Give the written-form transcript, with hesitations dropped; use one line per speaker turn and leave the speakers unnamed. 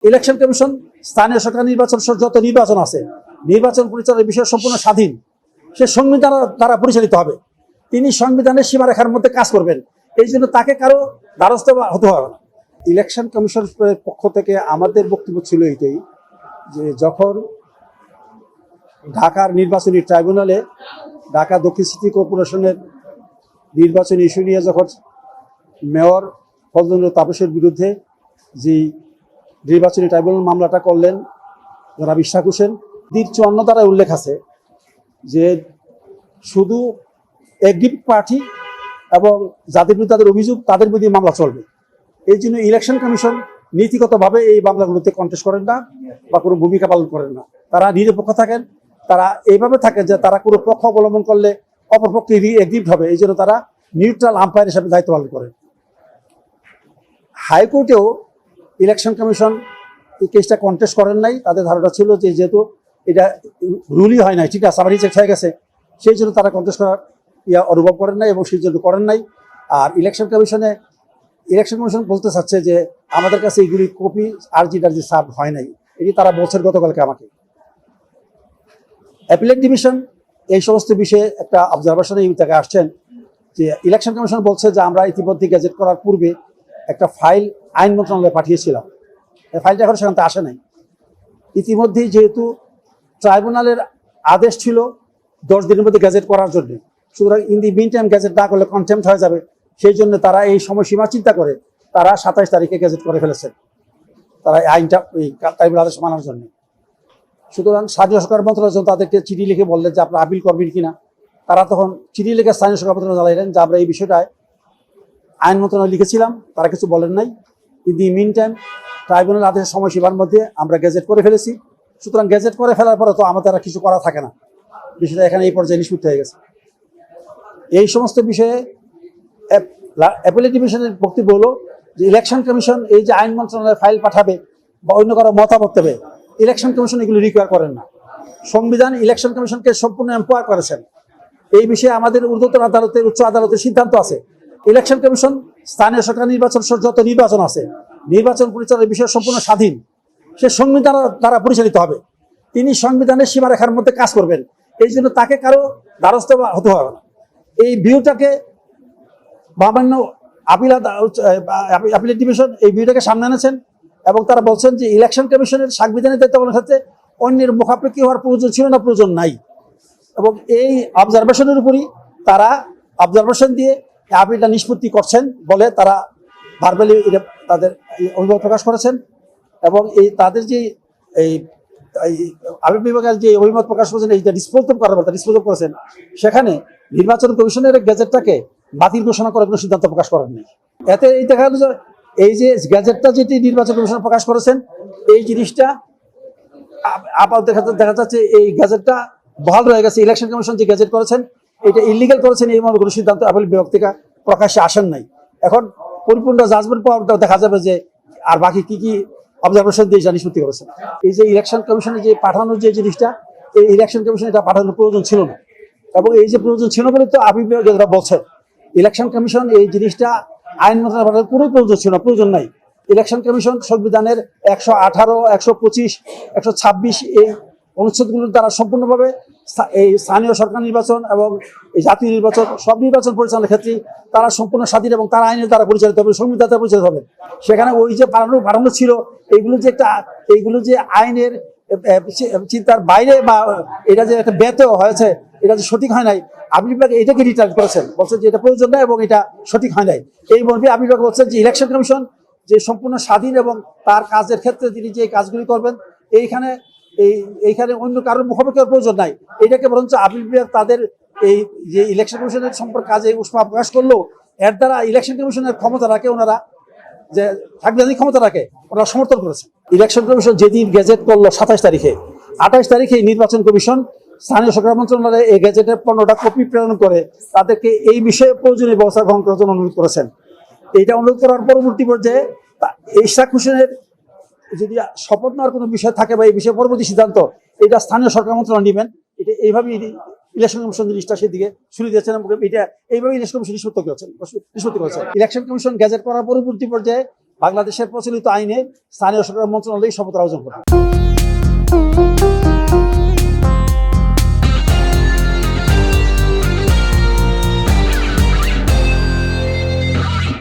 Election commission স্থানীয় সরকার নির্বাচন সহ যত নির্বাচন আছে, নির্বাচন পরিচালনার বিষয় সম্পূর্ণ স্বাধীন। সে সংবিধান দ্বারা পরিচালিত হবে। তিনি সংবিধানের সীমারেখার মধ্যে কাজ করবেন। এই জন্য তাকে কারো দ্বারস্থ হতে হবে না। ইলেকশন কমিশনের পক্ষ থেকে আমাদের বক্তব্য ছিল এটাই যে, যখন ঢাকার নির্বাচনী ট্রাইব্যুনালে ঢাকা দক্ষিণ সিটি কর্পোরেশনের নির্বাচনী ইস্যু নিয়ে যখন মেয়র ফজলুল তাপসের বিরুদ্ধে যে নির্বাচনী ট্রাইব্যুনাল মামলাটা করলেন জনাব ইশরাক হোসেন, 54 দ্বারা উল্লেখ আছে যে শুধু এগ্রিড প্রার্থী এবং যাদের বিরুদ্ধে তাদের অভিযোগ তাদের বিরুদ্ধে মামলা চলবে। এই জন্য ইলেকশন কমিশন নীতিগতভাবে এই মামলাগুলোতে কন্টেস্ট করেন না বা কোনো ভূমিকা পালন করেন না। তারা নিরপেক্ষ থাকেন। তারা এইভাবে থাকেন যে তারা কোনো পক্ষ অবলম্বন করলে অপরপক্ষে এগ্রিড হবে। এই জন্য তারা নিউট্রাল আম্পায়ার হিসাবে দায়িত্ব পালন করেন। হাইকোর্টেও ইলেকশন কমিশন এই কেসটা কন্টেস্ট করেন নাই। তাদের ধারণা ছিল যে যেহেতু এটা রুলই হয় নাই, ঠিক আছে, আবার রিজেক্ট হয়ে গেছে, সেই জন্য তারা কন্টেস্ট করার অনুভব করেন নাই এবং সেই জন্য করেন নাই। আর ইলেকশন কমিশন বলতে চাচ্ছে যে আমাদের কাছে এইগুলি কপি আরজি সার্ভ হয় নাই। এটি তারা বলছেন গতকালকে আমাকে। অ্যাপিলেট ডিভিশন এই সমস্ত বিষয়ে একটা অবজারভেশনে এই জায়গায় আসছেন যে ইলেকশন কমিশন বলছে যে আমরা ইতিমধ্যে গেজেট করার পূর্বে একটা ফাইল আইন মন্ত্রণালয়ে পাঠিয়েছিলাম। এই ফাইলটা এখন সেখান থেকে আসে নাই। ইতিমধ্যেই যেহেতু ট্রাইব্যুনালের আদেশ ছিল 10 দিনের মধ্যে গেজেট করার জন্য, সুতরাং in the meantime gazette না করলে কন্টেম্পট হয়ে যাবে। সেই জন্য তারা এই সময়সীমা চিন্তা করে তারা 27 তারিখে গেজেট করে ফেলেছেন, তারা আইনটা এই ট্রাইব্যুনাল আদেশ মানার জন্য। সুতরাং স্থানীয় সরকার মন্ত্রণালয় তাদেরকে চিঠি লিখে বললেন যে আপনারা আপিল করবেন কিনা। তারা তখন চিঠি লিখে স্থানীয় সরকার মন্ত্রণালয় জানাইলেন যে আমরা এই বিষয়টায় আইন মন্ত্রণালয় লিখেছিলাম, তারা কিছু বলেন নাই। In the meantime tribunal আদেশের সময়সীমার মধ্যে আমরা গেজেট করে ফেলেছি। সুতরাং গেজেট করে ফেলার পরে তো আমাদের আর কিছু করা থাকে না। বিষয়টা এখানে এই পর্যায়ে নিষ্পত্তি হয়ে গেছে। এই সমস্ত বিষয়ে অ্যাপিলেট ডিভিশনের বক্তব্য হলো যে ইলেকশন কমিশন এই যে আইন মন্ত্রণালয়ে ফাইল পাঠাবে বা অন্য কারো মতামত দেবে, ইলেকশন কমিশন এগুলো রিকোয়ার করেন না। সংবিধান ইলেকশন কমিশনকে সম্পূর্ণ এম্পাওয়ার করেছেন। এই বিষয়ে আমাদের ঊর্ধ্বতন আদালতের উচ্চ আদালতের সিদ্ধান্ত আছে। ইলেকশন কমিশন স্থানীয় সরকার নির্বাচন সহ যত নির্বাচন আছে, নির্বাচন পরিচালনার বিষয় সম্পূর্ণ স্বাধীন। সে সংবিধান দ্বারা পরিচালিত হবে। তিনি সংবিধানের সীমারেখার মধ্যে কাজ করবেন। এই জন্য তাকে কারো দ্বারস্থ হতে হবে না। এই ভিউটাকে মহামান্য আপিলেট ডিভিশন এই ভিউটাকে সামনে এনেছেন এবং তারা বলছেন যে ইলেকশন কমিশনের সাংবিধানিক দায়িত্ব পালনের ক্ষেত্রে অন্যের মুখাপেক্ষি হওয়ার প্রয়োজন ছিল না, প্রয়োজন নাই। এবং এই অবজারভেশনের উপরই তারা অবজারভেশন দিয়ে আপিলটা নিষ্পত্তি করছেন বলে তারা ভার্বালি তাদের অভিমত প্রকাশ করেছেন। এবং এই তাদের যে এই আপিল বিভাগের যে অভিমত প্রকাশ করেছেন, এইটা ডিসপোজ করেছেন, সেখানে নির্বাচন কমিশনের গেজেটটাকে বাতিল ঘোষণা করার কোনো সিদ্ধান্ত প্রকাশ করেননি। এতে এই দেখা গেল যে এই যে গেজেটটা যেটি নির্বাচন কমিশন প্রকাশ করেছেন, এই জিনিসটা আপাতত দেখা যাচ্ছে এই গেজেটটা বহাল রয়ে গেছে। ইলেকশন কমিশন যে গেজেট করেছেন এটা ইলিগাল করেছেন, এই মনে কোনো সিদ্ধান্ত আপিল বিভাগ থেকে প্রকাশ্যে আসেন নাই। এখন পরিপূর্ণ জাজমেন্ট পাওয়ার দেখা যাবে যে আর বাকি কি কি অবজারভেশন দিয়ে যা নিষ্পত্তি করেছেন। এই যে ইলেকশন কমিশনে যে পাঠানোর যে জিনিসটা, এই ইলেকশন কমিশন এটা পাঠানোর প্রয়োজন ছিল না। এবং এই যে প্রয়োজন ছিল বলে তো আপিল বিভাগ বলছে ইলেকশন কমিশন এই জিনিসটা আইন মন্ত্রণালয় পাঠানোর কোনো প্রয়োজন ছিল না, প্রয়োজন নাই। ইলেকশন কমিশন সংবিধানের 118, 125, 126 এই অনুচ্ছেদগুলোর দ্বারা সম্পূর্ণভাবে এই স্থানীয় সরকার নির্বাচন এবং এই জাতীয় নির্বাচন সব নির্বাচন পরিচালনার ক্ষেত্রে তারা সম্পূর্ণ স্বাধীন এবং তারা আইনের দ্বারা পরিচালিত হবে, সংবিধান দ্বারা পরিচালিত হবে। সেখানে ওই যে বাড়ানো ছিল এইগুলো যে আইনের চিন্তার বাইরে বা এটা যে একটা ব্যত্যয় হয়েছে, এটা যে সঠিক হয় নাই, আপিল বিভাগ এটাকে রিটার্ন করেছেন, বলছেন যে এটা প্রয়োজন নাই এবং এটা সঠিক হয় নাই। এই মর্মে আপিল বিভাগ বলছেন যে ইলেকশন কমিশন যে সম্পূর্ণ স্বাধীন এবং তার কাজের ক্ষেত্রে তিনি যে কাজগুলি করবেন এইখানে অন্য কারোর মুখাপেক্ষির প্রয়োজন নাই। এটাকে বরঞ্চ আপিল বিভাগ তাদের এই যে ইলেকশন কমিশনের সম্পর্কে কাজে উষ্মা প্রকাশ করলো, এর দ্বারা ইলেকশন কমিশনের ক্ষমতা রাখে ওনারা যে সাংবিধানিক ক্ষমতা রাখে ওনারা সমর্থন করেছে। ইলেকশন কমিশন যেদিন গেজেট করলো 27 তারিখে, 28 তারিখে নির্বাচন কমিশন স্থানীয় সরকার মন্ত্রণালয়ে এই গেজেটের 15টা কপি প্রেরণ করে তাদেরকে এই বিষয়ে প্রয়োজনীয় ব্যবস্থা গ্রহণ করার জন্য অনুরোধ করেছেন। এইটা অনুরোধ করার পরবর্তী পর্যায়ে ইশরাক হোসেনের যদি শপথ নেওয়ার কোনো বিষয় থাকে বা এই বিষয়ে পরবর্তী সিদ্ধান্ত এটা স্থানীয় সরকার মন্ত্রণালয় নেবেন। এটা এইভাবেই ইলেকশন কমিশন জিনিসটা সেদিকে ছুড়ে দিয়েছেন এবং এটা এইভাবে ইলেকশন কমিশন নিষ্পত্তি করেছেন। ইলেকশন কমিশন গেজেট করার পরবর্তী পর্যায়ে বাংলাদেশের প্রচলিত আইনে স্থানীয় সরকার মন্ত্রণালয় শপথ আয়োজন করবে।